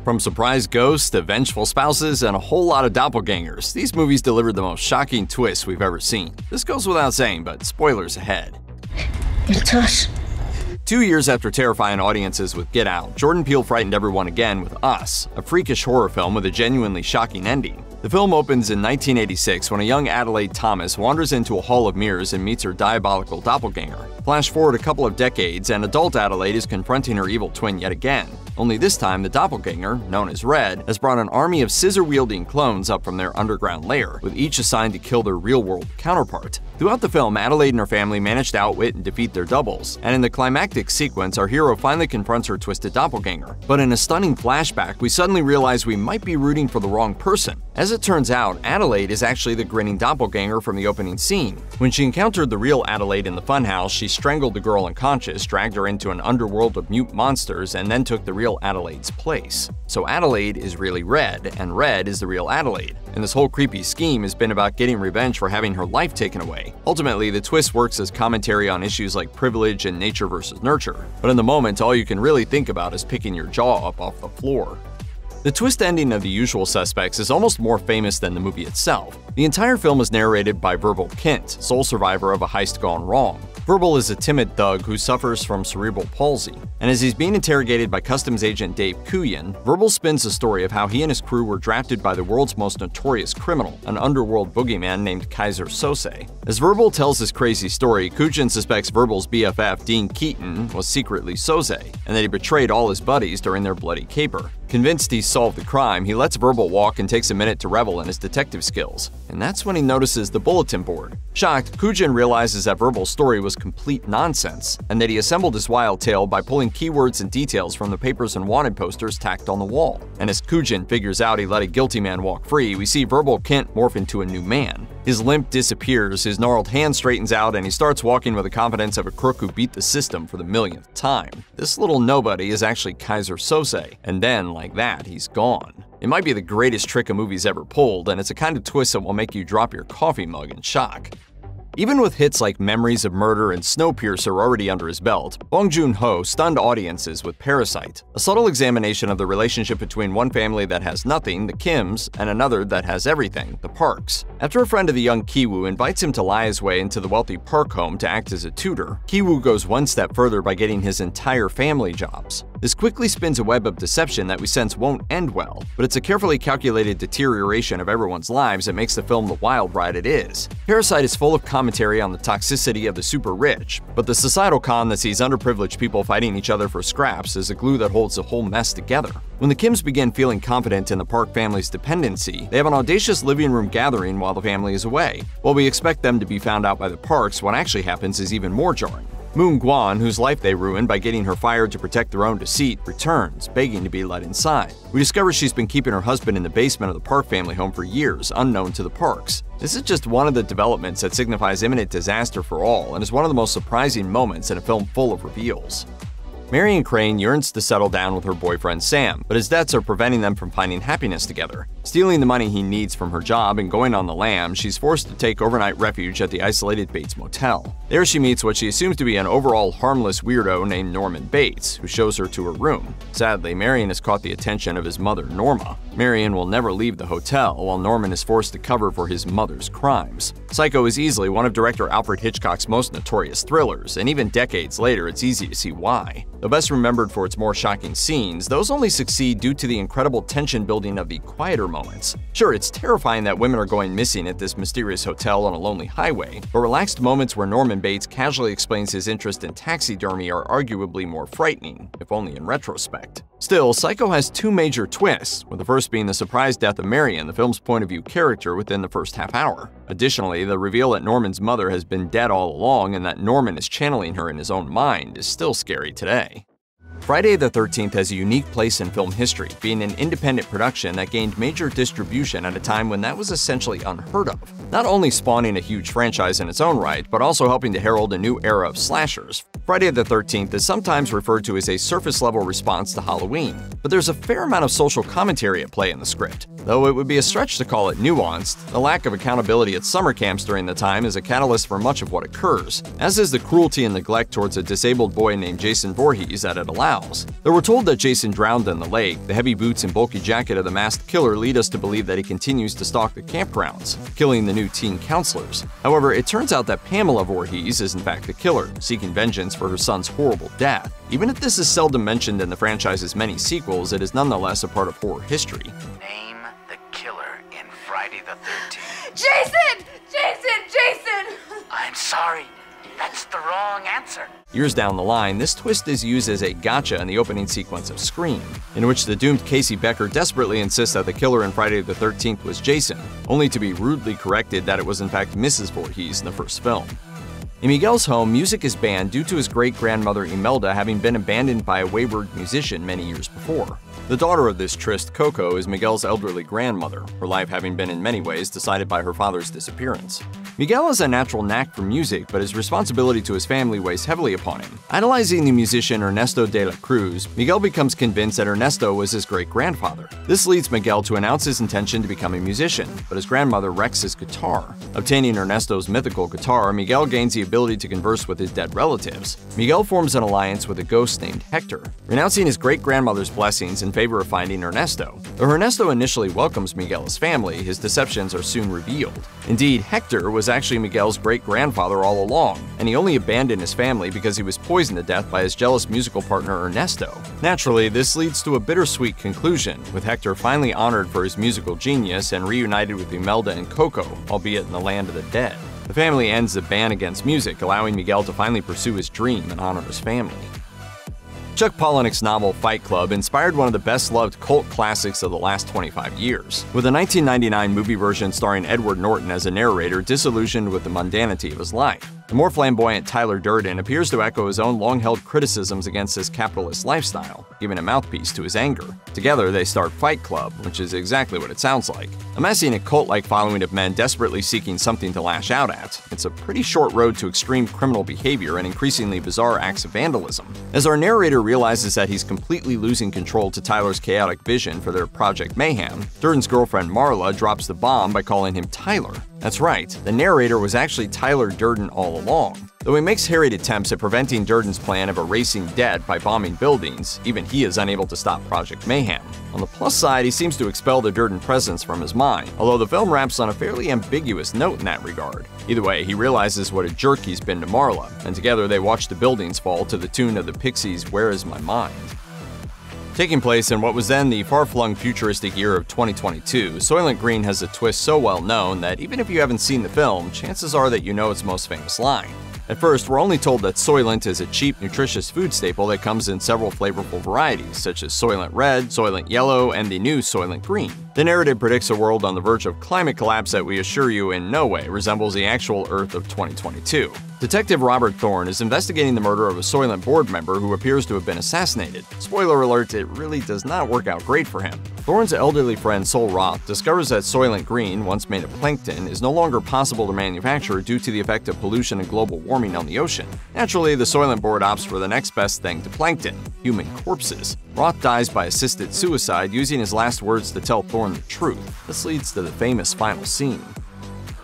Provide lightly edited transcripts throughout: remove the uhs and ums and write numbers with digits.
From surprise ghosts to vengeful spouses and a whole lot of doppelgangers, these movies delivered the most shocking twists we've ever seen. This goes without saying, but spoilers ahead. It's us. 2 years after terrifying audiences with Get Out, Jordan Peele frightened everyone again with Us, a freakish horror film with a genuinely shocking ending. The film opens in 1986 when a young Adelaide Thomas wanders into a hall of mirrors and meets her diabolical doppelganger. Flash forward a couple of decades, and adult Adelaide is confronting her evil twin yet again. Only this time, the doppelganger, known as Red, has brought an army of scissor-wielding clones up from their underground lair, with each assigned to kill their real-world counterpart. Throughout the film, Adelaide and her family manage to outwit and defeat their doubles, and in the climactic sequence, our hero finally confronts her twisted doppelganger. But in a stunning flashback, we suddenly realize we might be rooting for the wrong person. As it turns out, Adelaide is actually the grinning doppelganger from the opening scene. When she encountered the real Adelaide in the funhouse, she strangled the girl unconscious, dragged her into an underworld of mute monsters, and then took the real Adelaide's place. So Adelaide is really Red, and Red is the real Adelaide. And this whole creepy scheme has been about getting revenge for having her life taken away. Ultimately, the twist works as commentary on issues like privilege and nature versus nurture. But in the moment, all you can really think about is picking your jaw up off the floor. The twist ending of The Usual Suspects is almost more famous than the movie itself. The entire film is narrated by Verbal Kint, sole survivor of a heist gone wrong. Verbal is a timid thug who suffers from cerebral palsy, and as he's being interrogated by customs agent Dave Kuyan, Verbal spins the story of how he and his crew were drafted by the world's most notorious criminal, an underworld boogeyman named Kaiser Sose. As Verbal tells his crazy story, Kuyan suspects Verbal's BFF, Dean Keaton, was secretly Sose, and that he betrayed all his buddies during their bloody caper. Convinced he's solved the crime, he lets Verbal walk and takes a minute to revel in his detective skills. And that's when he notices the bulletin board. Shocked, Kuyan realizes that Verbal's story was complete nonsense, and that he assembled his wild tale by pulling keywords and details from the papers and wanted posters tacked on the wall. And as Kuyan figures out he let a guilty man walk free, we see Verbal Kint morph into a new man. His limp disappears, his gnarled hand straightens out, and he starts walking with the confidence of a crook who beat the system for the millionth time. This little nobody is actually Kaiser Sose, and then, like that, he's gone. It might be the greatest trick a movie's ever pulled, and it's a kind of twist that will make you drop your coffee mug in shock. Even with hits like Memories of Murder and Snowpiercer already under his belt, Bong Joon-ho stunned audiences with Parasite, a subtle examination of the relationship between one family that has nothing, the Kims, and another that has everything, the Parks. After a friend of the young Ki-woo invites him to lie his way into the wealthy Park home to act as a tutor, Ki-woo goes one step further by getting his entire family jobs. This quickly spins a web of deception that we sense won't end well, but it's a carefully calculated deterioration of everyone's lives that makes the film the wild ride it is. Parasite is full of commentary on the toxicity of the super rich, but the societal con that sees underprivileged people fighting each other for scraps is the glue that holds the whole mess together. When the Kims begin feeling confident in the Park family's dependency, they have an audacious living room gathering while the family is away. While we expect them to be found out by the Parks, what actually happens is even more jarring. Moon Guan, whose life they ruined by getting her fired to protect their own deceit, returns, begging to be let inside. We discover she's been keeping her husband in the basement of the Park family home for years, unknown to the Parks. This is just one of the developments that signifies imminent disaster for all, and is one of the most surprising moments in a film full of reveals. Marion Crane yearns to settle down with her boyfriend Sam, but his debts are preventing them from finding happiness together. Stealing the money he needs from her job and going on the lam, she's forced to take overnight refuge at the isolated Bates Motel. There she meets what she assumes to be an overall harmless weirdo named Norman Bates, who shows her to her room. Sadly, Marion has caught the attention of his mother, Norma. Marion will never leave the hotel, while Norman is forced to cover for his mother's crimes. Psycho is easily one of director Alfred Hitchcock's most notorious thrillers, and even decades later, it's easy to see why. Though best remembered for its more shocking scenes, those only succeed due to the incredible tension building of the quieter moments. Sure, it's terrifying that women are going missing at this mysterious hotel on a lonely highway, but relaxed moments where Norman Bates casually explains his interest in taxidermy are arguably more frightening, if only in retrospect. Still, Psycho has two major twists, with the first being the surprise death of Marion, the film's point of view character, within the first half hour. Additionally, the reveal that Norman's mother has been dead all along and that Norman is channeling her in his own mind is still scary today. Friday the 13th has a unique place in film history, being an independent production that gained major distribution at a time when that was essentially unheard of. Not only spawning a huge franchise in its own right, but also helping to herald a new era of slashers. Friday the 13th is sometimes referred to as a surface-level response to Halloween, but there's a fair amount of social commentary at play in the script. Though it would be a stretch to call it nuanced, the lack of accountability at summer camps during the time is a catalyst for much of what occurs, as is the cruelty and neglect towards a disabled boy named Jason Voorhees that it allows. pals. Though we're told that Jason drowned in the lake, the heavy boots and bulky jacket of the masked killer lead us to believe that he continues to stalk the campgrounds, killing the new teen counselors. However, it turns out that Pamela Voorhees is in fact the killer, seeking vengeance for her son's horrible death. Even if this is seldom mentioned in the franchise's many sequels, it is nonetheless a part of horror history. Name the killer in Friday the 13th. Jason! Jason! Jason! I'm sorry. That's the wrong answer. Years down the line, this twist is used as a gotcha in the opening sequence of Scream, in which the doomed Casey Becker desperately insists that the killer in Friday the 13th was Jason, only to be rudely corrected that it was in fact Mrs. Voorhees in the first film. In Miguel's home, music is banned due to his great-grandmother Imelda having been abandoned by a wayward musician many years before. The daughter of this tryst, Coco, is Miguel's elderly grandmother, her life having been in many ways decided by her father's disappearance. Miguel has a natural knack for music, but his responsibility to his family weighs heavily upon him. Idolizing the musician Ernesto de la Cruz, Miguel becomes convinced that Ernesto was his great-grandfather. This leads Miguel to announce his intention to become a musician, but his grandmother wrecks his guitar. Obtaining Ernesto's mythical guitar, Miguel gains the ability to converse with his dead relatives. Miguel forms an alliance with a ghost named Hector, renouncing his great-grandmother's blessings in favor of finding Ernesto. Though Ernesto initially welcomes Miguel as family, his deceptions are soon revealed. Indeed, Hector was actually Miguel's great-grandfather all along, and he only abandoned his family because he was poisoned to death by his jealous musical partner Ernesto. Naturally, this leads to a bittersweet conclusion, with Hector finally honored for his musical genius and reunited with Imelda and Coco, albeit in the land of the dead. The family ends the ban against music, allowing Miguel to finally pursue his dream and honor his family. Chuck Palahniuk's novel Fight Club inspired one of the best-loved cult classics of the last 25 years, with a 1999 movie version starring Edward Norton as a narrator disillusioned with the mundanity of his life. The more flamboyant Tyler Durden appears to echo his own long-held criticisms against his capitalist lifestyle, giving a mouthpiece to his anger. Together, they start Fight Club, which is exactly what it sounds like. Amassing a cult-like following of men desperately seeking something to lash out at, it's a pretty short road to extreme criminal behavior and increasingly bizarre acts of vandalism. As our narrator realizes that he's completely losing control to Tyler's chaotic vision for their Project Mayhem, Durden's girlfriend Marla drops the bomb by calling him Tyler. That's right, the narrator was actually Tyler Durden all along. Though he makes harried attempts at preventing Durden's plan of erasing dead by bombing buildings, even he is unable to stop Project Mayhem. On the plus side, he seems to expel the Durden presence from his mind, although the film wraps on a fairly ambiguous note in that regard. Either way, he realizes what a jerk he's been to Marla, and together they watch the buildings fall to the tune of the Pixies' Where Is My Mind? Taking place in what was then the far-flung futuristic year of 2022, Soylent Green has a twist so well known that even if you haven't seen the film, chances are that you know its most famous line. At first, we're only told that Soylent is a cheap, nutritious food staple that comes in several flavorful varieties, such as Soylent Red, Soylent Yellow, and the new Soylent Green. The narrative predicts a world on the verge of climate collapse that we assure you in no way resembles the actual Earth of 2022. Detective Robert Thorne is investigating the murder of a Soylent board member who appears to have been assassinated. Spoiler alert, it really does not work out great for him. Thorne's elderly friend Sol Roth discovers that Soylent Green, once made of plankton, is no longer possible to manufacture due to the effect of pollution and global warming on the ocean. Naturally, the Soylent board opts for the next best thing to plankton: human corpses. Roth dies by assisted suicide, using his last words to tell Thorne the truth. This leads to the famous final scene.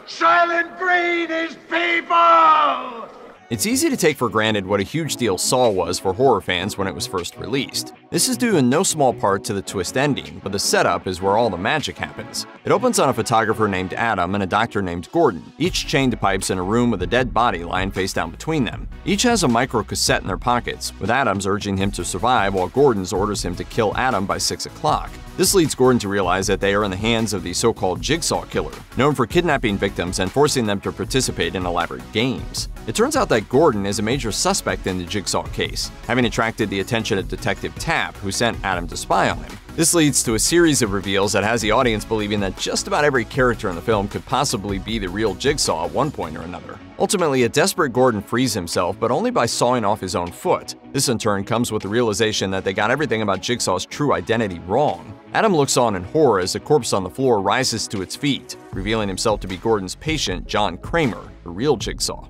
Soylent Green is people! It's easy to take for granted what a huge deal Saw was for horror fans when it was first released. This is due in no small part to the twist ending, but the setup is where all the magic happens. It opens on a photographer named Adam and a doctor named Gordon, each chained to pipes in a room with a dead body lying face down between them. Each has a micro cassette in their pockets, with Adam's urging him to survive while Gordon's orders him to kill Adam by 6 o'clock. This leads Gordon to realize that they are in the hands of the so-called Jigsaw Killer, known for kidnapping victims and forcing them to participate in elaborate games. It turns out that Gordon is a major suspect in the Jigsaw case, having attracted the attention of Detective Tapp, who sent Adam to spy on him. This leads to a series of reveals that has the audience believing that just about every character in the film could possibly be the real Jigsaw at one point or another. Ultimately, a desperate Gordon frees himself, but only by sawing off his own foot. This in turn comes with the realization that they got everything about Jigsaw's true identity wrong. Adam looks on in horror as the corpse on the floor rises to its feet, revealing himself to be Gordon's patient, John Kramer, the real Jigsaw.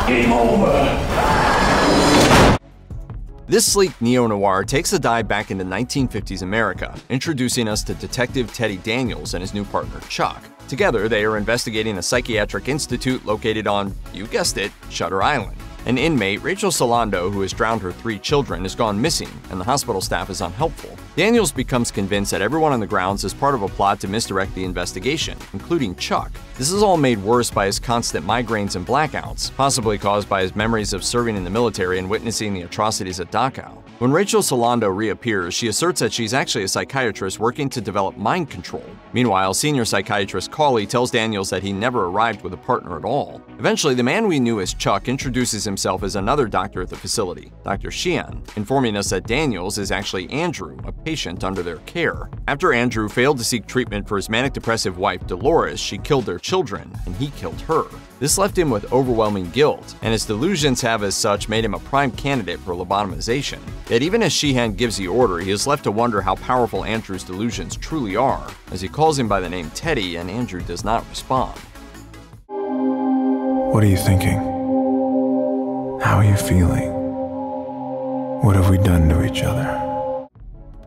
Game over! This sleek neo-noir takes a dive back into 1950s America, introducing us to Detective Teddy Daniels and his new partner, Chuck. Together, they are investigating a psychiatric institute located on, you guessed it, Shutter Island. An inmate, Rachel Solando, who has drowned her 3 children, has gone missing, and the hospital staff is unhelpful. Daniels becomes convinced that everyone on the grounds is part of a plot to misdirect the investigation, including Chuck. This is all made worse by his constant migraines and blackouts, possibly caused by his memories of serving in the military and witnessing the atrocities at Dachau. When Rachel Solando reappears, she asserts that she's actually a psychiatrist working to develop mind control. Meanwhile, senior psychiatrist Cawley tells Daniels that he never arrived with a partner at all. Eventually, the man we knew as Chuck introduces himself as another doctor at the facility, Dr. Sheehan, informing us that Daniels is actually Andrew, a patient under their care. After Andrew failed to seek treatment for his manic-depressive wife Dolores, she killed their children, and he killed her. This left him with overwhelming guilt, and his delusions have as such made him a prime candidate for lobotomization. Yet even as Sheehan gives the order, he is left to wonder how powerful Andrew's delusions truly are, as he calls him by the name Teddy and Andrew does not respond. What are you thinking? How are you feeling? What have we done to each other?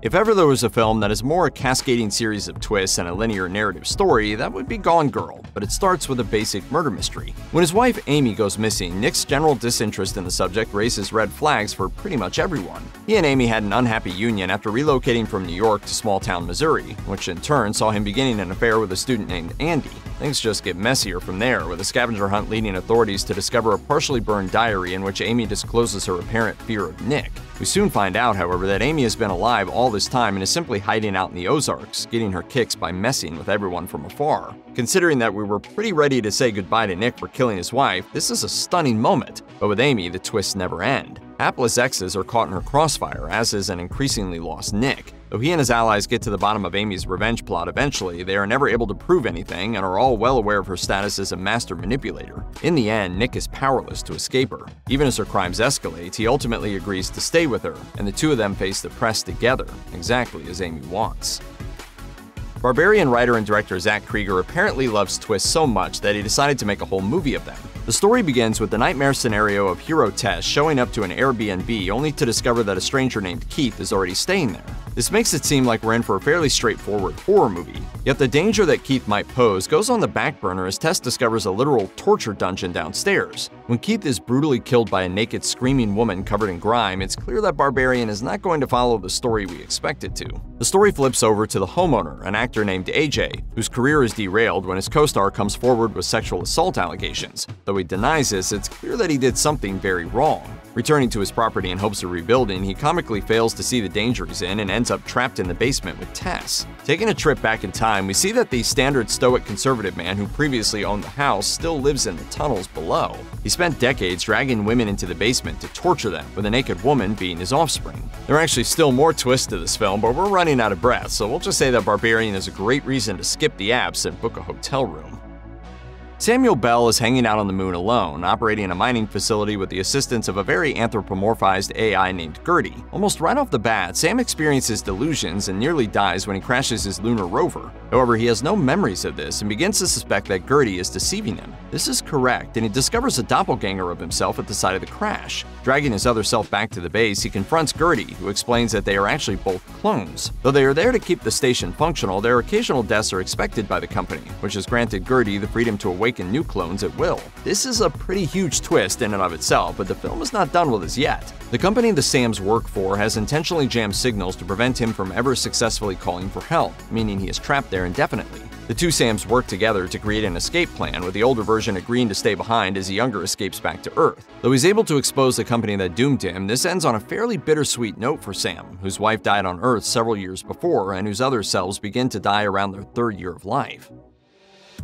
If ever there was a film that is more a cascading series of twists and a linear narrative story, that would be Gone Girl, but it starts with a basic murder mystery. When his wife Amy goes missing, Nick's general disinterest in the subject raises red flags for pretty much everyone. He and Amy had an unhappy union after relocating from New York to small-town Missouri, which in turn saw him beginning an affair with a student named Andy. Things just get messier from there, with a scavenger hunt leading authorities to discover a partially burned diary in which Amy discloses her apparent fear of Nick. We soon find out, however, that Amy has been alive all this time and is simply hiding out in the Ozarks, getting her kicks by messing with everyone from afar. Considering that we were pretty ready to say goodbye to Nick for killing his wife, this is a stunning moment. But with Amy, the twists never end. Hapless exes are caught in her crossfire, as is an increasingly lost Nick. Though he and his allies get to the bottom of Amy's revenge plot eventually, they are never able to prove anything and are all well aware of her status as a master manipulator. In the end, Nick is powerless to escape her. Even as her crimes escalate, he ultimately agrees to stay with her, and the two of them face the press together, exactly as Amy wants. Barbarian writer and director Zach Krieger apparently loves twists so much that he decided to make a whole movie of them. The story begins with the nightmare scenario of hero Tess showing up to an Airbnb only to discover that a stranger named Keith is already staying there. This makes it seem like we're in for a fairly straightforward horror movie, yet the danger that Keith might pose goes on the back burner as Tess discovers a literal torture dungeon downstairs. When Keith is brutally killed by a naked, screaming woman covered in grime, it's clear that Barbarian is not going to follow the story we expect it to. The story flips over to the homeowner, an actor named AJ, whose career is derailed when his co-star comes forward with sexual assault allegations. Though he denies this, it's clear that he did something very wrong. Returning to his property in hopes of rebuilding, he comically fails to see the danger he's in and ends up trapped in the basement with Tess. Taking a trip back in time, we see that the standard stoic conservative man who previously owned the house still lives in the tunnels below. He spent decades dragging women into the basement to torture them, with a naked woman being his offspring. There are actually still more twists to this film, but we're running out of breath, so we'll just say that Barbarian is a great reason to skip the apps and book a hotel room. Samuel Bell is hanging out on the moon alone, operating a mining facility with the assistance of a very anthropomorphized AI named Gertie. Almost right off the bat, Sam experiences delusions and nearly dies when he crashes his lunar rover. However, he has no memories of this and begins to suspect that Gertie is deceiving him. This is correct, and he discovers a doppelganger of himself at the site of the crash. Dragging his other self back to the base, he confronts Gertie, who explains that they are actually both clones. Though they are there to keep the station functional, their occasional deaths are expected by the company, which has granted Gertie the freedom to awaken new clones at will. This is a pretty huge twist in and of itself, but the film is not done with us yet. The company the Sams work for has intentionally jammed signals to prevent him from ever successfully calling for help, meaning he is trapped there indefinitely. The two Sams work together to create an escape plan, with the older version agreeing to stay behind as the younger escapes back to Earth. Though he's able to expose the company that doomed him, this ends on a fairly bittersweet note for Sam, whose wife died on Earth several years before and whose other selves begin to die around their third year of life.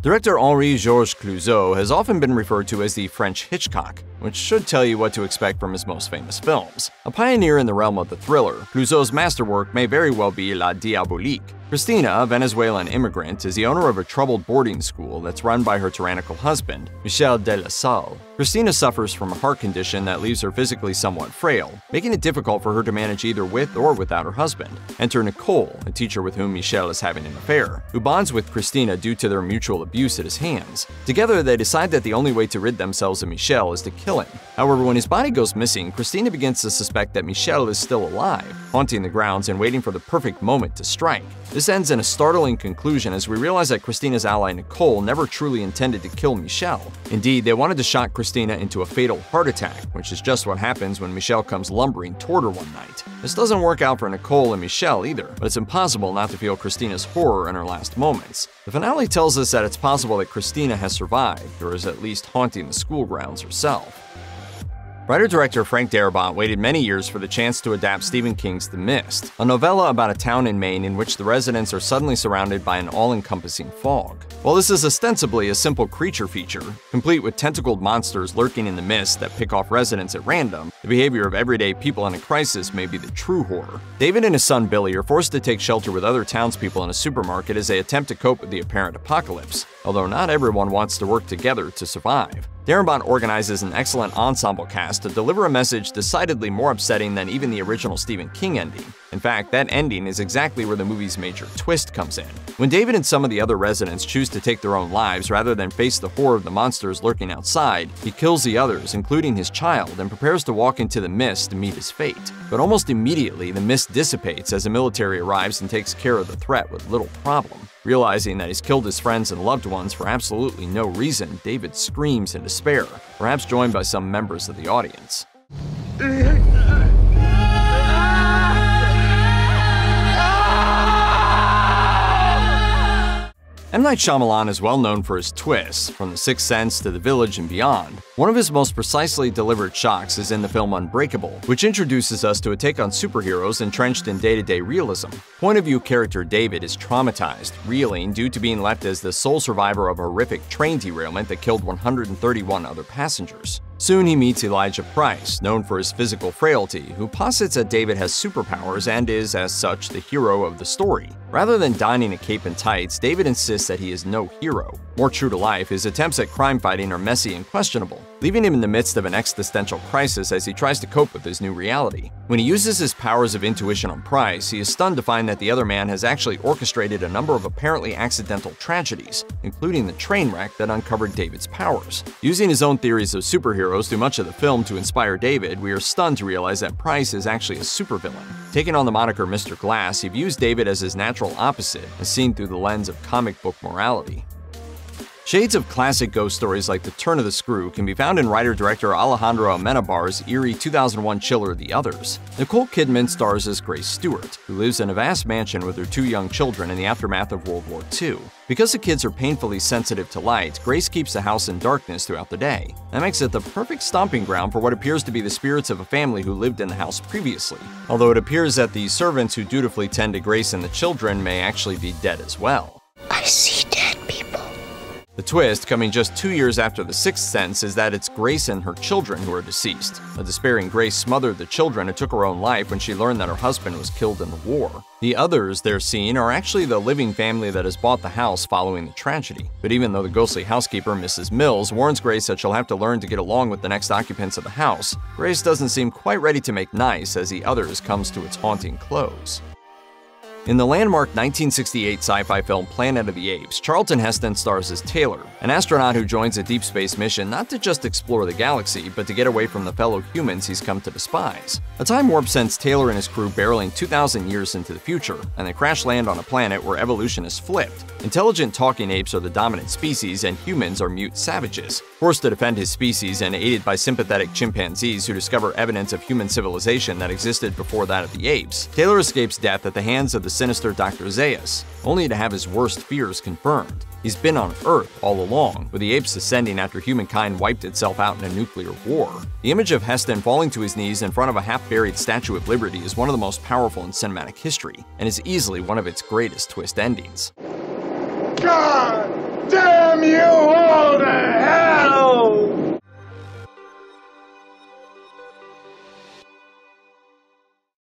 Director Henri-Georges Clouzot has often been referred to as the French Hitchcock, which should tell you what to expect from his most famous films. A pioneer in the realm of the thriller, Clouzot's masterwork may very well be La Diabolique. Christina, a Venezuelan immigrant, is the owner of a troubled boarding school that's run by her tyrannical husband, Michel de la Salle. Christina suffers from a heart condition that leaves her physically somewhat frail, making it difficult for her to manage either with or without her husband. Enter Nicole, a teacher with whom Michel is having an affair, who bonds with Christina due to their mutual abuse at his hands. Together, they decide that the only way to rid themselves of Michel is to kill him. However, when his body goes missing, Christina begins to suspect that Michel is still alive, haunting the grounds and waiting for the perfect moment to strike. This This ends in a startling conclusion as we realize that Christina's ally Nicole never truly intended to kill Michelle. Indeed, they wanted to shock Christina into a fatal heart attack, which is just what happens when Michelle comes lumbering toward her one night. This doesn't work out for Nicole and Michelle either, but it's impossible not to feel Christina's horror in her last moments. The finale tells us that it's possible that Christina has survived, or is at least haunting the school grounds herself. Writer-director Frank Darabont waited many years for the chance to adapt Stephen King's The Mist, a novella about a town in Maine in which the residents are suddenly surrounded by an all-encompassing fog. While this is ostensibly a simple creature feature, complete with tentacled monsters lurking in the mist that pick off residents at random, the behavior of everyday people in a crisis may be the true horror. David and his son Billy are forced to take shelter with other townspeople in a supermarket as they attempt to cope with the apparent apocalypse, although not everyone wants to work together to survive. Darabont organizes an excellent ensemble cast to deliver a message decidedly more upsetting than even the original Stephen King ending. In fact, that ending is exactly where the movie's major twist comes in. When David and some of the other residents choose to take their own lives rather than face the horror of the monsters lurking outside, he kills the others, including his child, and prepares to walk into the mist to meet his fate. But almost immediately, the mist dissipates as the military arrives and takes care of the threat with little problem. Realizing that he's killed his friends and loved ones for absolutely no reason, David screams in despair, perhaps joined by some members of the audience. M. Night Shyamalan is well known for his twists, from The Sixth Sense to The Village and beyond. One of his most precisely delivered shocks is in the film Unbreakable, which introduces us to a take on superheroes entrenched in day-to-day realism. Point of view character David is traumatized, reeling due to being left as the sole survivor of a horrific train derailment that killed 131 other passengers. Soon he meets Elijah Price, known for his physical frailty, who posits that David has superpowers and is, as such, the hero of the story. Rather than donning a cape and tights, David insists that he is no hero. More true to life, his attempts at crime fighting are messy and questionable, leaving him in the midst of an existential crisis as he tries to cope with his new reality. When he uses his powers of intuition on Price, he is stunned to find that the other man has actually orchestrated a number of apparently accidental tragedies, including the train wreck that uncovered David's powers. Using his own theories of superheroes through much of the film to inspire David, we are stunned to realize that Price is actually a supervillain. Taking on the moniker Mr. Glass, he views David as his natural opposite, as seen through the lens of comic book morality. Shades of classic ghost stories like The Turn of the Screw can be found in writer-director Alejandro Amenabar's eerie 2001 chiller The Others. Nicole Kidman stars as Grace Stewart, who lives in a vast mansion with her two young children in the aftermath of World War II. Because the kids are painfully sensitive to light, Grace keeps the house in darkness throughout the day. That makes it the perfect stomping ground for what appears to be the spirits of a family who lived in the house previously, although it appears that the servants who dutifully tend to Grace and the children may actually be dead as well. I see dead people. The twist, coming just 2 years after The Sixth Sense, is that it's Grace and her children who are deceased. A despairing Grace smothered the children and took her own life when she learned that her husband was killed in the war. The others they're seeing are actually the living family that has bought the house following the tragedy. But even though the ghostly housekeeper, Mrs. Mills, warns Grace that she'll have to learn to get along with the next occupants of the house, Grace doesn't seem quite ready to make nice as The Others comes to its haunting close. In the landmark 1968 sci-fi film Planet of the Apes, Charlton Heston stars as Taylor, an astronaut who joins a deep space mission not to just explore the galaxy, but to get away from the fellow humans he's come to despise. A time warp sends Taylor and his crew barreling 2,000 years into the future, and they crash land on a planet where evolution is flipped. Intelligent talking apes are the dominant species, and humans are mute savages. Forced to defend his species and aided by sympathetic chimpanzees who discover evidence of human civilization that existed before that of the apes, Taylor escapes death at the hands of the sinister Dr. Zaius, only to have his worst fears confirmed. He's been on Earth all along, with the apes ascending after humankind wiped itself out in a nuclear war. The image of Heston falling to his knees in front of a half-buried Statue of Liberty is one of the most powerful in cinematic history, and is easily one of its greatest twist endings. God damn you